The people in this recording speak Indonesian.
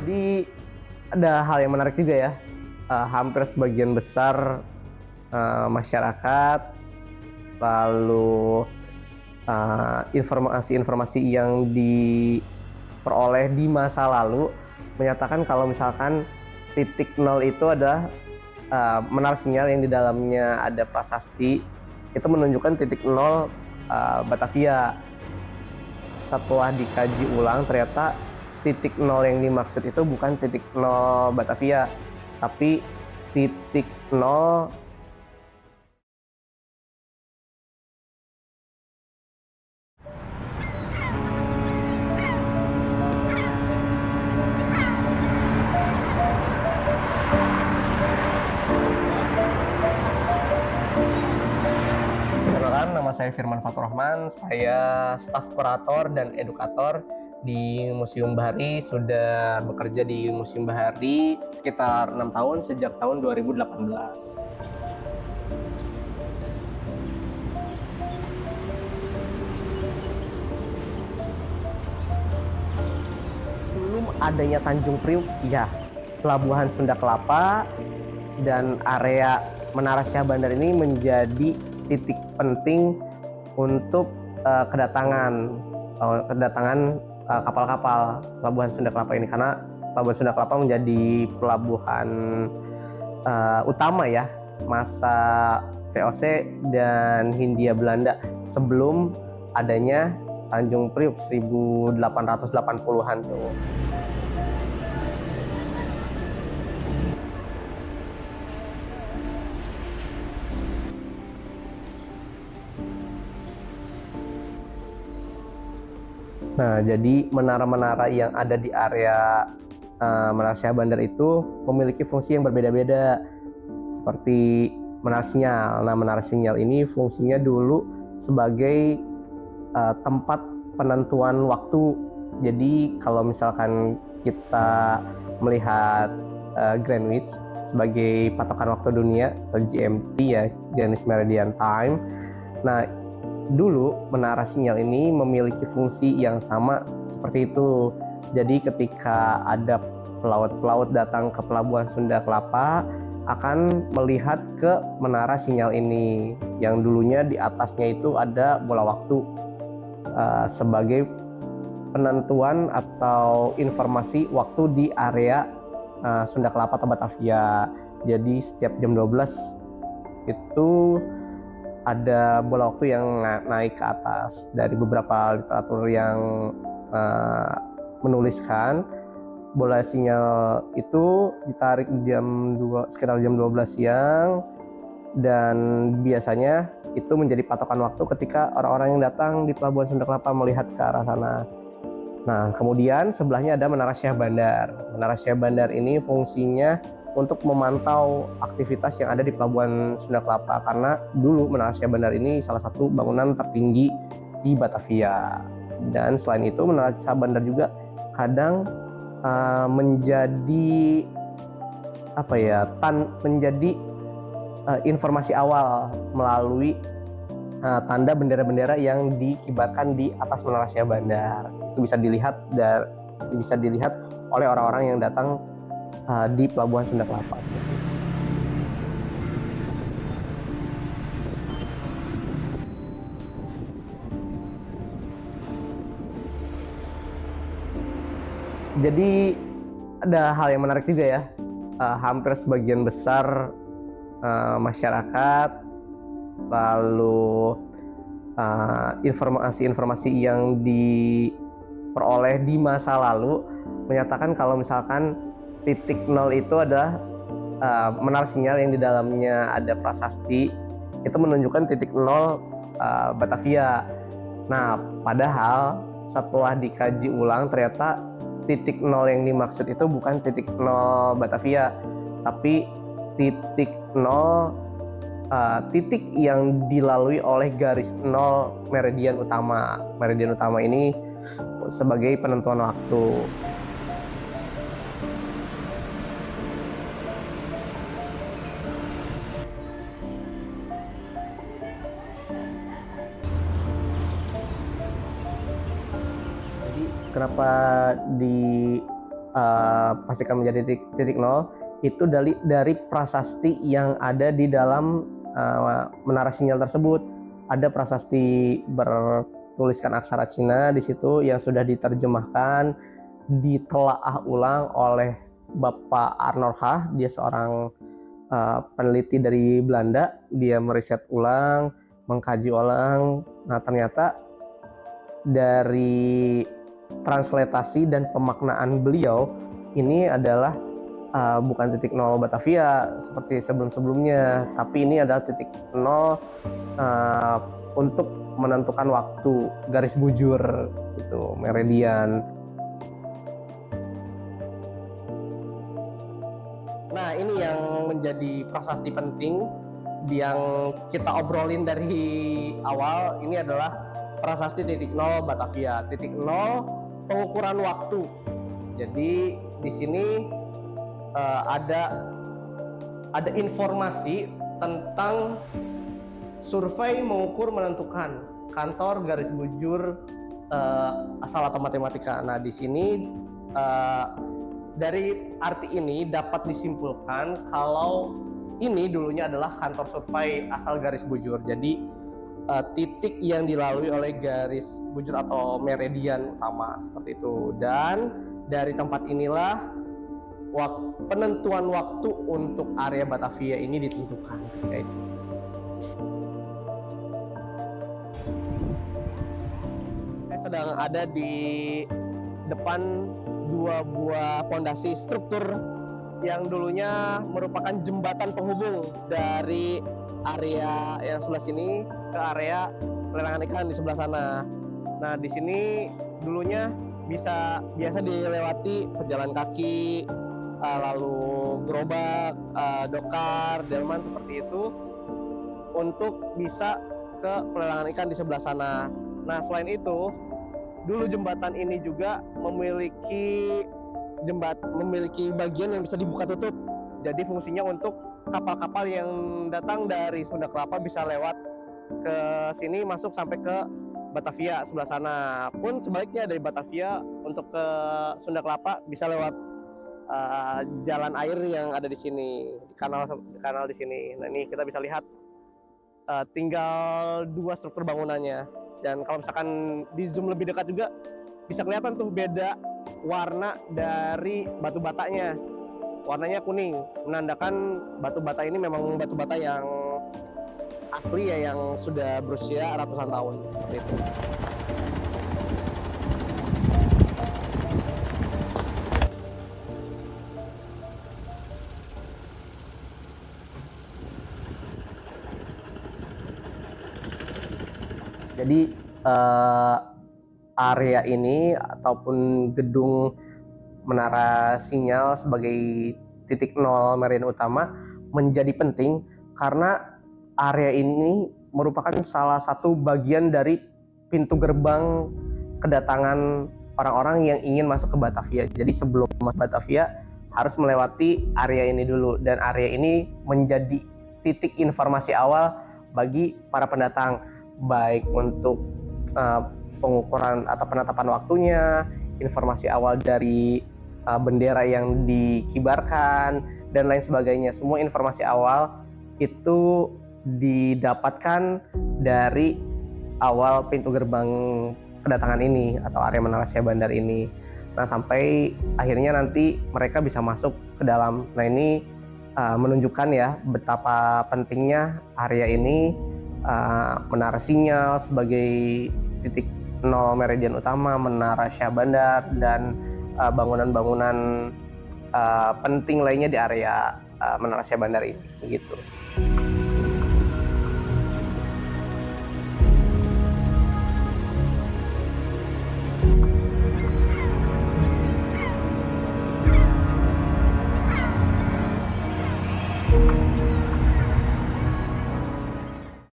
Jadi ada hal yang menarik juga ya. Hampir sebagian besar masyarakat, lalu informasi-informasi yang diperoleh di masa lalu menyatakan kalau misalkan titik nol itu adalah menara sinyal yang di dalamnya ada prasasti, itu menunjukkan titik nol Batavia. Setelah dikaji ulang, ternyata titik nol yang dimaksud itu bukan titik nol Batavia, tapi titik nol Perkenalkan, nama saya Firman Fatur Rahman, saya staf kurator dan edukator di Museum Bahari. Sudah bekerja di Museum Bahari sekitar 6 tahun, sejak tahun 2018. Sebelum adanya Tanjung Priuk, ya, Pelabuhan Sunda Kelapa dan area Menara Syah Bandar ini menjadi titik penting untuk kedatangan kapal-kapal Pelabuhan Sunda Kelapa ini, karena Pelabuhan Sunda Kelapa menjadi pelabuhan utama ya masa VOC dan Hindia Belanda sebelum adanya Tanjung Priuk 1880-an tuh. Nah, jadi menara-menara yang ada di area Menara Syah Bandar itu memiliki fungsi yang berbeda-beda, seperti menara sinyal. Nah, menara sinyal ini fungsinya dulu sebagai tempat penentuan waktu. Jadi kalau misalkan kita melihat Greenwich sebagai patokan waktu dunia atau GMT ya, Greenwich Meridian Time. Nah, dulu menara sinyal ini memiliki fungsi yang sama seperti itu. Jadi ketika ada pelaut-pelaut datang ke Pelabuhan Sunda Kelapa, akan melihat ke menara sinyal ini yang dulunya di atasnya itu ada bola waktu sebagai penentuan atau informasi waktu di area Sunda Kelapa atau Batavia. Jadi setiap jam 12 itu ada bola waktu yang naik ke atas. Dari beberapa literatur yang menuliskan bola sinyal itu ditarik sekitar jam 12 siang, dan biasanya itu menjadi patokan waktu ketika orang-orang yang datang di Pelabuhan Sunda Kelapa melihat ke arah sana. Nah, kemudian sebelahnya ada Menara Syah Bandar. Menara Syah Bandar ini fungsinya untuk memantau aktivitas yang ada di Pelabuhan Sunda Kelapa, karena dulu Menara Syah Bandar ini salah satu bangunan tertinggi di Batavia. Dan selain itu, Menara Syah Bandar juga kadang menjadi informasi awal melalui tanda bendera-bendera yang dikibarkan di atas Menara Syah Bandar. Itu bisa dilihat oleh orang-orang yang datang di Pelabuhan Sunda Kelapa. Jadi ada hal yang menarik juga ya. Hampir sebagian besar masyarakat, lalu informasi-informasi yang diperoleh di masa lalu menyatakan kalau misalkan titik nol itu adalah menara sinyal yang di dalamnya ada prasasti, itu menunjukkan titik nol Batavia. Nah, padahal setelah dikaji ulang, ternyata titik nol yang dimaksud itu bukan titik nol Batavia, tapi titik nol titik yang dilalui oleh garis nol meridian utama. Meridian utama ini sebagai penentuan waktu. Jadi kenapa pastikan menjadi titik nol itu dari prasasti yang ada di dalam menara sinyal tersebut. Ada prasasti bertuliskan aksara Cina di situ yang sudah diterjemahkan, ditelaah ulang oleh Bapak Arnold Hah. Dia seorang peneliti dari Belanda. Dia meriset ulang, mengkaji ulang. Nah, ternyata dari translatasi dan pemaknaan beliau ini adalah bukan titik nol Batavia seperti sebelum-sebelumnya, tapi ini adalah titik nol untuk menentukan waktu, garis bujur itu, meridian. Nah, ini yang menjadi prasasti penting yang kita obrolin dari awal. Ini adalah prasasti titik nol Batavia. Titik nol pengukuran waktu. Jadi di sini ada informasi tentang survei mengukur menentukan kantor garis bujur asal atau matematika. Nah, di sini dari arti ini dapat disimpulkan kalau ini dulunya adalah kantor survei asal garis bujur. Jadi titik yang dilalui oleh garis bujur atau meridian utama seperti itu. Dan dari tempat inilah penentuan waktu untuk area Batavia ini ditentukan. Saya sedang ada di depan dua buah pondasi struktur yang dulunya merupakan jembatan penghubung dari area yang sebelah sini ke area pelelangan ikan di sebelah sana. Nah, di sini dulunya biasa dilewati pejalan kaki, lalu gerobak, dokar, delman seperti itu untuk bisa ke pelelangan ikan di sebelah sana. Nah, selain itu, dulu jembatan ini juga memiliki bagian yang bisa dibuka tutup. Jadi fungsinya untuk kapal-kapal yang datang dari Sunda Kelapa bisa lewat ke sini masuk sampai ke Batavia sebelah sana. Pun sebaliknya dari Batavia untuk ke Sunda Kelapa bisa lewat jalan air yang ada di sini, kanal di sini. Nah, ini kita bisa lihat tinggal dua struktur bangunannya. Dan kalau misalkan di zoom lebih dekat juga bisa kelihatan tuh beda warna dari batu batanya. Warnanya kuning, menandakan batu bata ini memang batu bata yang asli ya, yang sudah berusia ratusan tahun seperti itu. Jadi area ini ataupun gedung menara sinyal sebagai titik nol meridian utama menjadi penting karena area ini merupakan salah satu bagian dari pintu gerbang kedatangan orang-orang yang ingin masuk ke Batavia. Jadi sebelum masuk Batavia harus melewati area ini dulu, dan area ini menjadi titik informasi awal bagi para pendatang, baik untuk pengukuran atau penetapan waktunya, informasi awal dari bendera yang dikibarkan, dan lain sebagainya. Semua informasi awal itu didapatkan dari awal pintu gerbang kedatangan ini atau area Menara Syahbandar ini. Nah, sampai akhirnya nanti mereka bisa masuk ke dalam. Nah, ini menunjukkan ya betapa pentingnya area ini, menara sinyal sebagai titik nol meridian utama, Menara Syahbandar, dan bangunan-bangunan penting lainnya di area Menara Syahbandar ini, begitu.